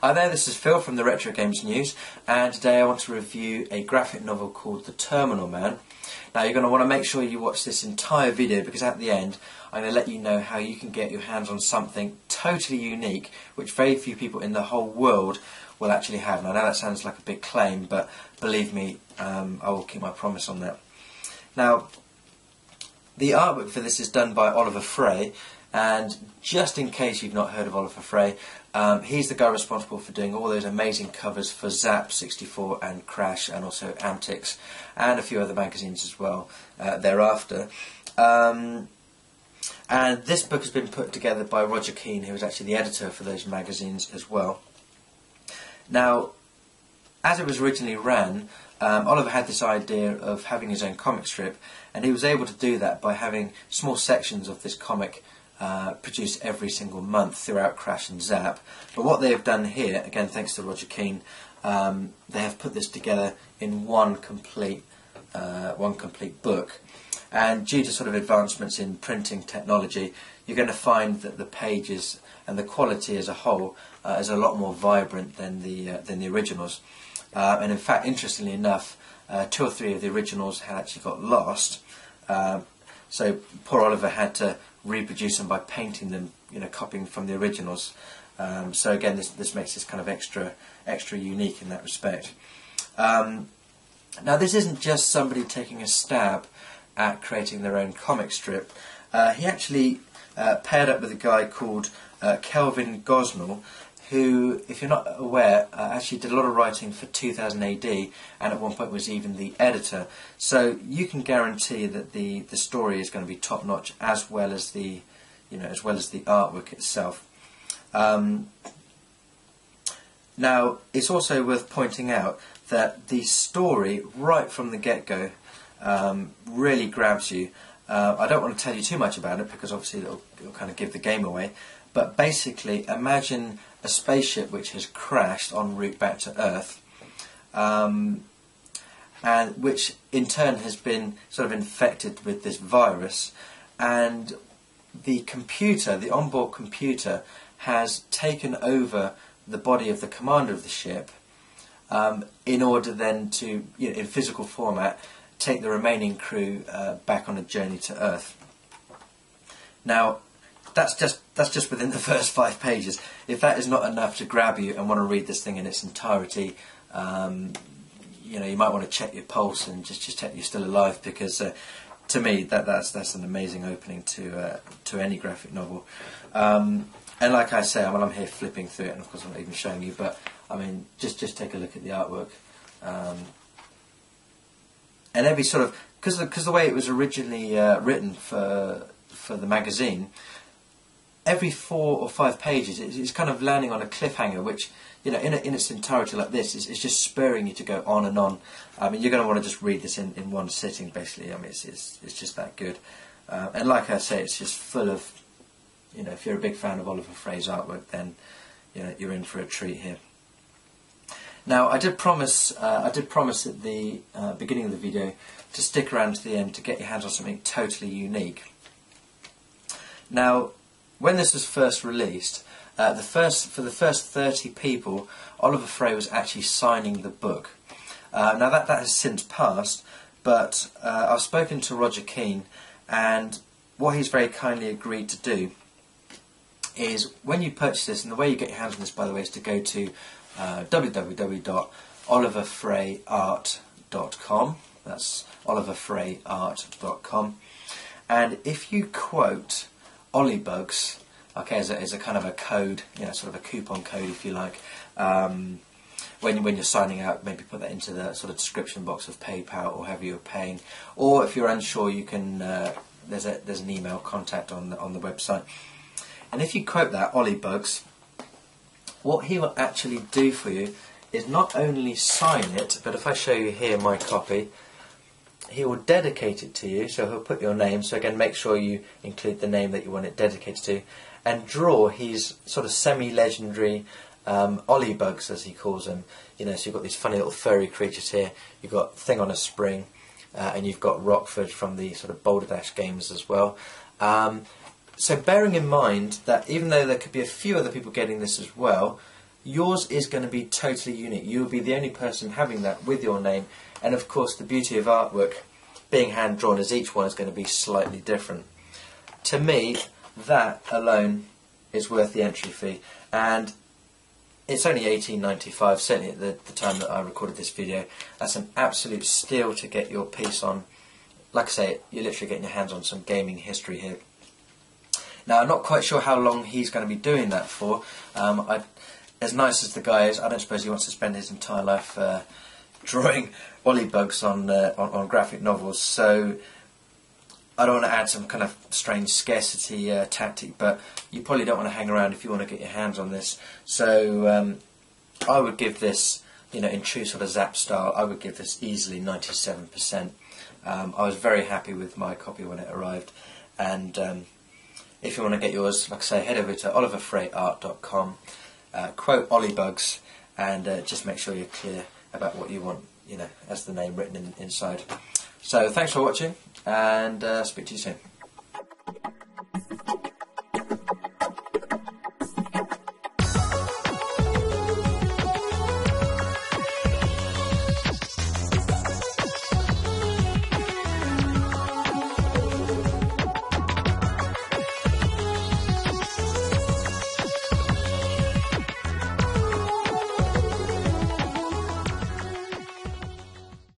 Hi there, this is Phil from the Retro Games News, and today I want to review a graphic novel called The Terminal Man. Now you're going to want to make sure you watch this entire video, because at the end I'm going to let you know how you can get your hands on something totally unique which very few people in the whole world will actually have. Now I know that sounds like a big claim, but believe me, I will keep my promise on that. Now, the artwork for this is done by Oliver Frey, and just in case you've not heard of Oliver Frey, he's the guy responsible for doing all those amazing covers for Zap 64 and Crash, and also Antics, and a few other magazines as well thereafter. And this book has been put together by Roger Keane, who was actually the editor for those magazines as well. Now, as it was originally ran, Oliver had this idea of having his own comic strip, and he was able to do that by having small sections of this comic produced every single month throughout Crash and Zap. But what they have done here, again thanks to Roger Keane, they have put this together in one complete book. And due to sort of advancements in printing technology, you're going to find that the pages and the quality as a whole is a lot more vibrant than the originals. And in fact, interestingly enough, 2 or 3 of the originals had actually got lost. So poor Oliver had to reproduce them by painting them, copying from the originals. So again, this makes this kind of extra unique in that respect. Now, this isn't just somebody taking a stab at creating their own comic strip. He actually paired up with a guy called Kelvin Gosnell, who, if you're not aware, actually did a lot of writing for 2000 AD, and at one point was even the editor. So you can guarantee that the story is going to be top notch, as well as the artwork itself. Now, it's also worth pointing out that the story, right from the get-go, really grabs you. I don't want to tell you too much about it, because obviously it'll kind of give the game away. But basically, imagine a spaceship which has crashed en route back to Earth, and which in turn has been sort of infected with this virus, and the computer, the onboard computer, has taken over the body of the commander of the ship, in order then to, in physical format, take the remaining crew back on a journey to Earth. Now, that's just within the first 5 pages. If that is not enough to grab you and want to read this thing in its entirety, you might want to check your pulse and just check you're still alive, because to me that's an amazing opening to any graphic novel. And like I say, I'm here flipping through it, and of course I'm not even showing you, but I mean, just take a look at the artwork. And every sort of, because the way it was originally written for the magazine, every 4 or 5 pages it's kind of landing on a cliffhanger, which, in its entirety like this, is just spurring you to go on and on. I mean, you're going to want to just read this in one sitting, basically. I mean, it's just that good. And like I say, it's just full of, if you're a big fan of Oliver Frey's artwork, then you're in for a treat here. Now, I did promise at the beginning of the video to stick around to the end to get your hands on something totally unique. Now, when this was first released, for the first 30 people, Oliver Frey was actually signing the book. Now that has since passed, but I've spoken to Roger Keane, and what he's very kindly agreed to do is, when you purchase this, and the way you get your hands on this, by the way, is to go to www.oliverfreyart.com. That's oliverfreyart.com, and if you quote Ollybugs, okay, as a kind of a code, sort of a coupon code, if you like, when you're signing out, maybe put that into the sort of description box of PayPal or however you're paying, or if you're unsure, you can there's an email contact on the website, and if you quote that Ollybugs, what he will actually do for you is not only sign it, but if I show you here my copy, he will dedicate it to you. So he'll put your name, so again make sure you include the name that you want it dedicated to, and draw his sort of semi-legendary Ollybugs, as he calls them. So you've got these funny little furry creatures here, you've got Thing on a Spring, and you've got Rockford from the sort of Boulder Dash games as well. So bearing in mind that even though there could be a few other people getting this as well, yours is going to be totally unique. You'll be the only person having that with your name, and of course the beauty of artwork being hand drawn is each one is going to be slightly different. To me, that alone is worth the entry fee, and it's only $18.95, certainly at the time that I recorded this video. That's an absolute steal to get your piece on. Like I say, you're literally getting your hands on some gaming history here. Now, I'm not quite sure how long he's going to be doing that for. As nice as the guy is, I don't suppose he wants to spend his entire life drawing Ollie-bugs on graphic novels, so I don't want to add some kind of strange scarcity tactic, but you probably don't want to hang around if you want to get your hands on this. So I would give this, in true sort of Zap style, I would give this easily 97%. I was very happy with my copy when it arrived, and if you want to get yours, like I say, head over to oliverfreyart.com, quote Ollie-bugs, and just make sure you're clear about what you want, as the name written inside. So thanks for watching, and speak to you soon.